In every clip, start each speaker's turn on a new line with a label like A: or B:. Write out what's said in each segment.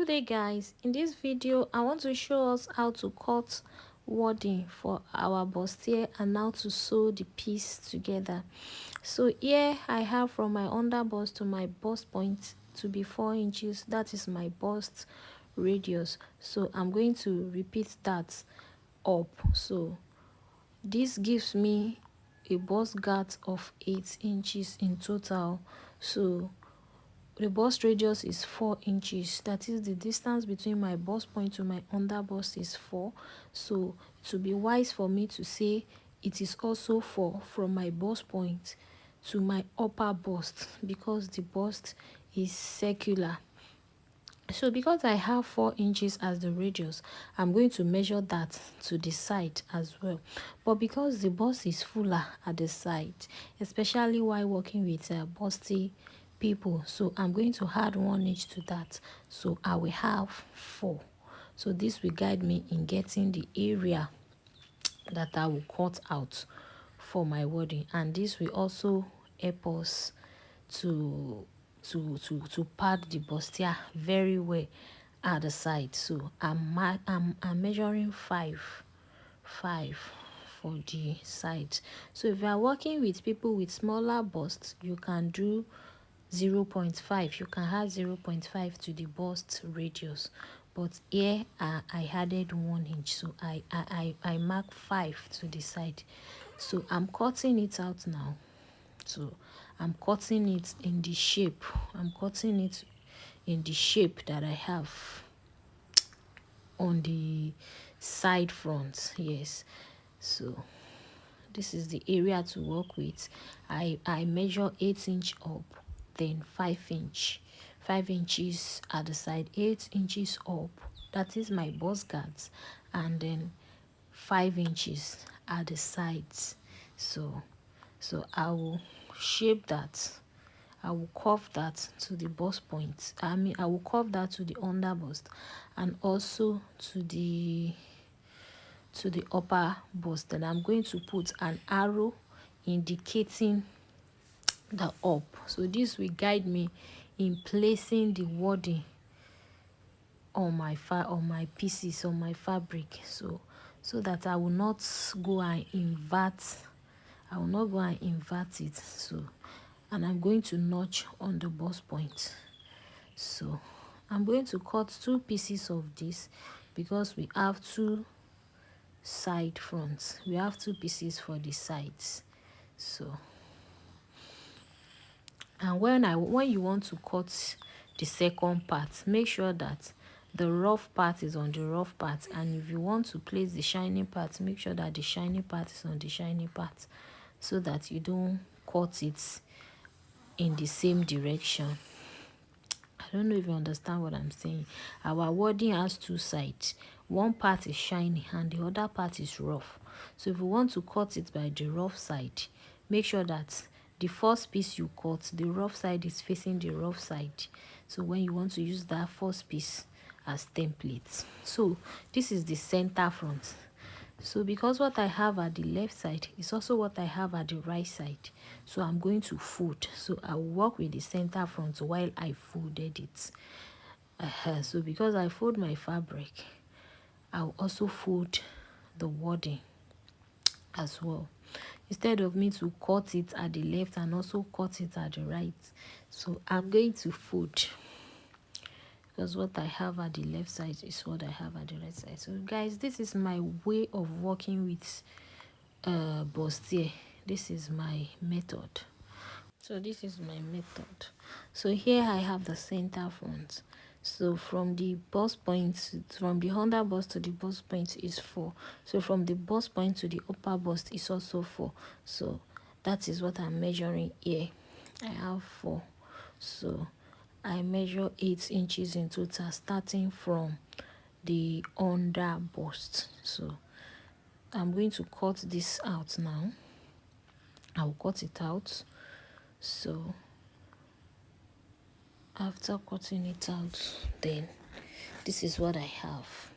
A: Good day guys, in this video I want to show us how to cut wording for our bustier and how to sew the piece together. So here I have from my under bust to my bust point to be 4 inches. That is my bust radius, so I'm going to repeat that up. So this gives me a bust girth of 8 inches in total. So the bust radius is 4 inches. That is, the distance between my bust point to my under bust is 4. So it would be wise for me to say it is also 4 from my bust point to my upper bust, because the bust is circular. So because I have 4 inches as the radius, I'm going to measure that to the side as well. But because the bust is fuller at the side, especially while working with busty people, so I'm going to add 1 inch to that. So I will have 4. So this will guide me in getting the area that I will cut out for my wording, and this will also help us to pad the bustier very well at the side. So I'm measuring 5 for the side. So if you are working with people with smaller busts, you can do 0.5. You can add 0.5 to the bust radius, but here I added 1 inch, so I mark 5 to the side. So I'm cutting it out now. So I'm cutting it in the shape. I'm cutting it in the shape that I have on the side front. Yes. So this is the area to work with. I measure 8 inch up, then 5 inches at the side, 8 inches up. That is my bust girth, and then 5 inches at the sides. So I will shape that. I will curve that to the bust point. I will curve that to the under bust and also to the upper bust. Then I'm going to put an arrow indicating the up. So this will guide me in placing the wording on my pieces, on my fabric, so that I will not go and invert. I will not go and invert it. So, and I'm going to notch on the bust point. So I'm going to cut 2 pieces of this because we have 2 side fronts. We have 2 pieces for the sides. So, and when you want to cut the second part, make sure that the rough part is on the rough part, and if you want to place the shiny part, make sure that the shiny part is on the shiny part, so that you don't cut it in the same direction. I don't know if you understand what I'm saying. Our wording has 2 sides. One part is shiny and the other part is rough. So if you want to cut it by the rough side, make sure that the first piece you cut, the rough side is facing the rough side. So when you want to use that first piece as template. So this is the center front. So because what I have at the left side is also what I have at the right side, so I'm going to fold. So I will work with the center front while I folded it. So because I fold my fabric, I'll also fold the wording as well, instead of me to cut it at the left and also cut it at the right. So I'm going to fold, because what I have at the left side is what I have at the right side. So guys, this is my way of working with bustier. This is my method. So this is my method. So here I have the center front. So from the bust point, from the under bust to the bust point is 4. So from the bust point to the upper bust is also 4. So that is what I'm measuring here. I have 4. So I measure 8 inches in total, starting from the under bust. So I'm going to cut this out now. I'll cut it out. So after cutting it out, then this is what I have.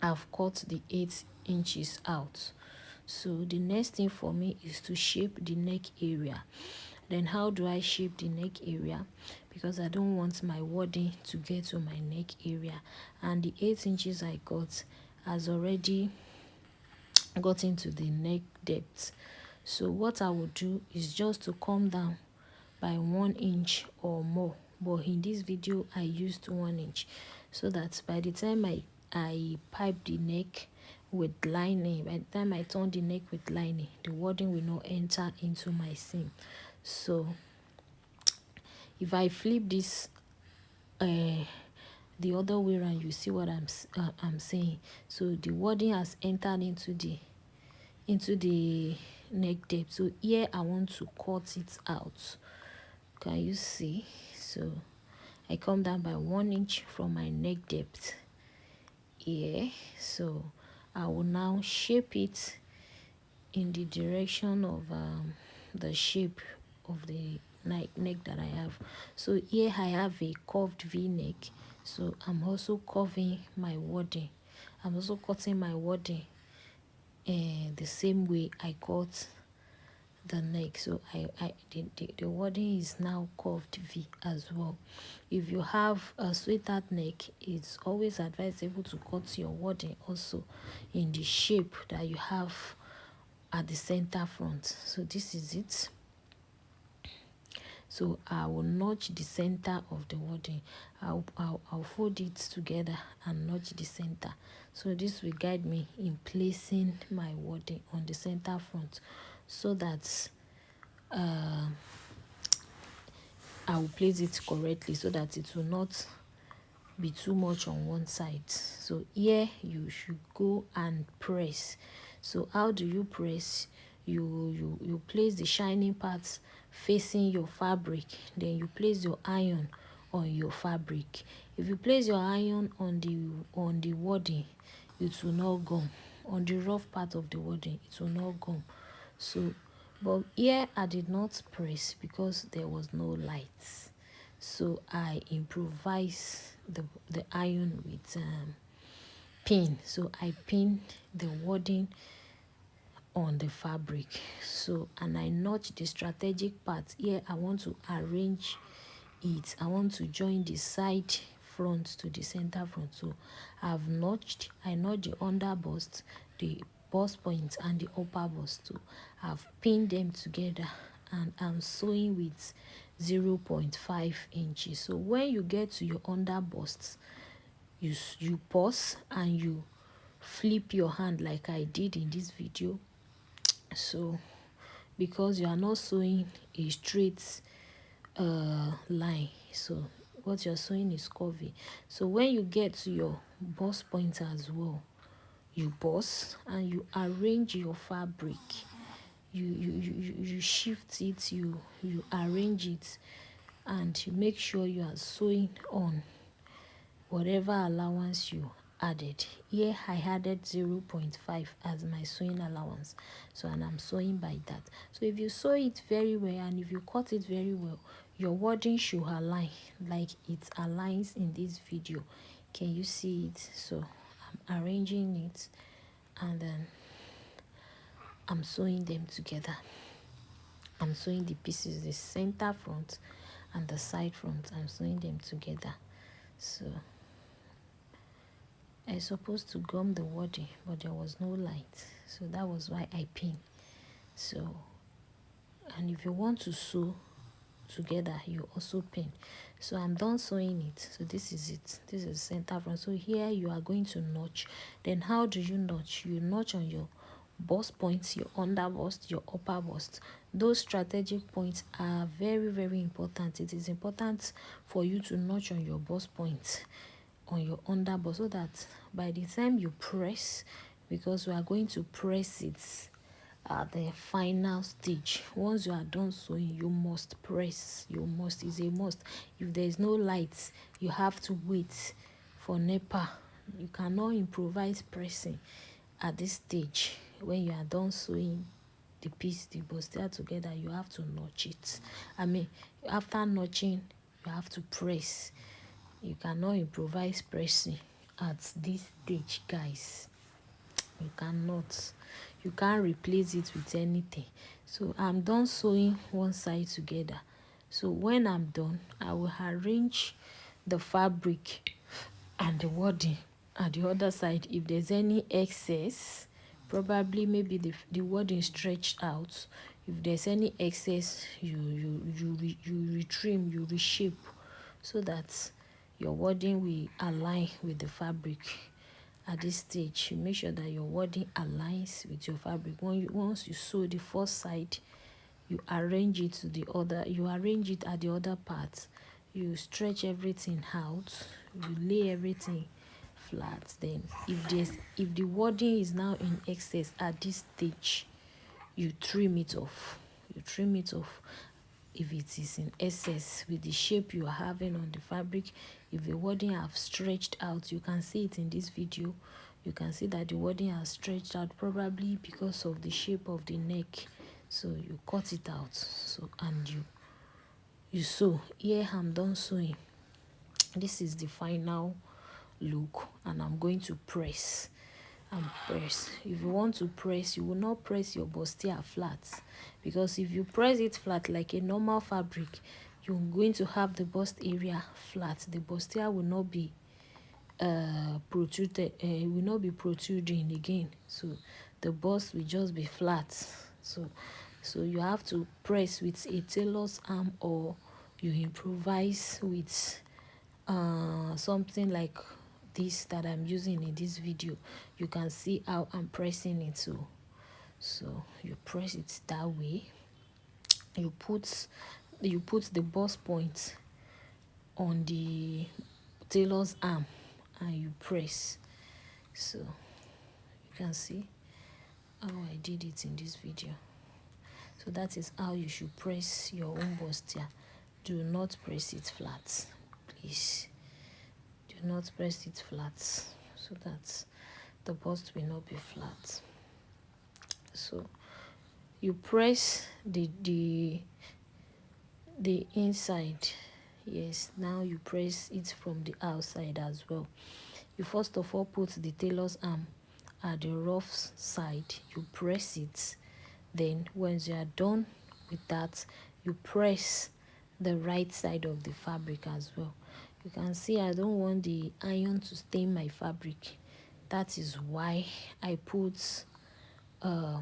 A: I've cut the 8 inches out. So the next thing for me is to shape the neck area. Then how do I shape the neck area? Because I don't want my wadding to get to my neck area, and the 8 inches I got has already got into the neck depth. So what I will do is just to come down by 1 inch or more, but in this video I used 1 inch, so that by the time I pipe the neck with lining, by the time I turn the neck with lining, the wadding will not enter into my seam. So if I flip this the other way around, you see what I'm saying. So the wadding has entered into the neck depth. So here I want to cut it out. Can you see? So I come down by 1 inch from my neck depth here. So I will now shape it in the direction of the shape of the neck that I have. So here I have a curved V neck, so I'm also curving my wadding. I'm also cutting my wadding the same way I cut the neck. So the wadding is now curved V as well. If you have a sweetheart neck, it's always advisable to cut your wadding also in the shape that you have at the center front. So this is it. So I will notch the center of the wadding. I'll fold it together and notch the center. So this will guide me in placing my wadding on the center front, so that I will place it correctly, so that it will not be too much on one side. So here you should go and press. So how do you press? You place the shining parts facing your fabric, then you place your iron on your fabric. If you place your iron on the wadding, it will not gum. On the rough part of the wadding, it will not gum. So but here I did not press because there was no light, so I improvise the iron with pin. So I pin the wadding on the fabric. So and I notch the strategic part. Here I want to arrange it. I want to join the side front to the center front. So I notched the under bust, the bust point, and the upper bust. So I've pinned them together, and I'm sewing with 0.5 inches. So when you get to your under bust, you pause and you flip your hand like I did in this video. So because you are not sewing a straight line, so what you're sewing is curvy. So when you get to your bust point as well, you bust and you arrange your fabric. You shift it, you arrange it, and you make sure you are sewing on whatever allowance you added. Here I added 0.5 as my sewing allowance, so and I'm sewing by that. So if you sew it very well and if you cut it very well, your wadding should align like it aligns in this video. Can you see it? So I'm arranging it, and then I'm sewing them together. I'm sewing the pieces, the center front and the side front. I'm sewing them together. So I supposed to gum the wadding, but there was no light, so that was why I pinned. So, and if you want to sew together, you also pin. So I'm done sewing it. So this is it. This is center front. So here you are going to notch. Then how do you notch? You notch on your bust points, your under bust, your upper bust. Those strategic points are very, very important. It is important for you to notch on your bust points, on your under bust, so that by the time you press, because we are going to press it at the final stage, once you are done sewing, you must press. You must, is a must. If there is no light, you have to wait for NEPA. You cannot improvise pressing at this stage. When you are done sewing the piece, the bustier together, you have to notch it. I mean, after notching, you have to press. You cannot improvise pressing at this stage, guys. You cannot. you can't replace it with anything. So I'm done sewing one side together. So when I'm done, I will arrange the fabric and the wording at the other side. If there's any excess, probably maybe the wording stretched out. If there's any excess, you retrim, you reshape, so that your wording will align with the fabric. At this stage, you make sure that your wording aligns with your fabric. Once you sew the first side, you arrange it to the other, you arrange it at the other part, you stretch everything out, you lay everything flat. Then if the wording is now in excess at this stage, you trim it off. You trim it off if it is in excess with the shape you are having on the fabric. If the wording have stretched out, you can see it in this video, you can see that the wording has stretched out, probably because of the shape of the neck. So you cut it out, so and you sew. Here I'm done sewing. This is the final look, and I'm going to press and press. If you want to press, you will not press your bustier flat, because if you press it flat like a normal fabric, you're going to have the bust area flat. The bustier will not be protruded, will not be protruding again, so the bust will just be flat. So you have to press with a tailor's arm, or you improvise with something like this that I'm using in this video. You can see how I'm pressing it. So you press it that way. You put the bust point on the tailor's arm and you press. So you can see how I did it in this video. So that is how you should press your own bustier. Do not press it flat, please. Do not press it flat, so that the bust will not be flat. So you press the inside. Yes, now you press it from the outside as well. You first of all put the tailor's arm at the rough side, you press it. Then once you are done with that, you press the right side of the fabric as well. You can see I don't want the iron to stain my fabric. That is why I put a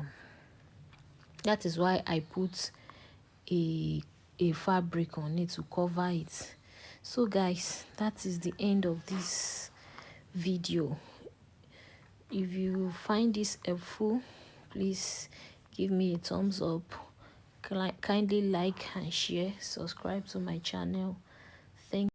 A: fabric on it to cover it. So guys, that is the end of this video. If you find this helpful, please give me a thumbs up, kindly like and share, subscribe to my channel.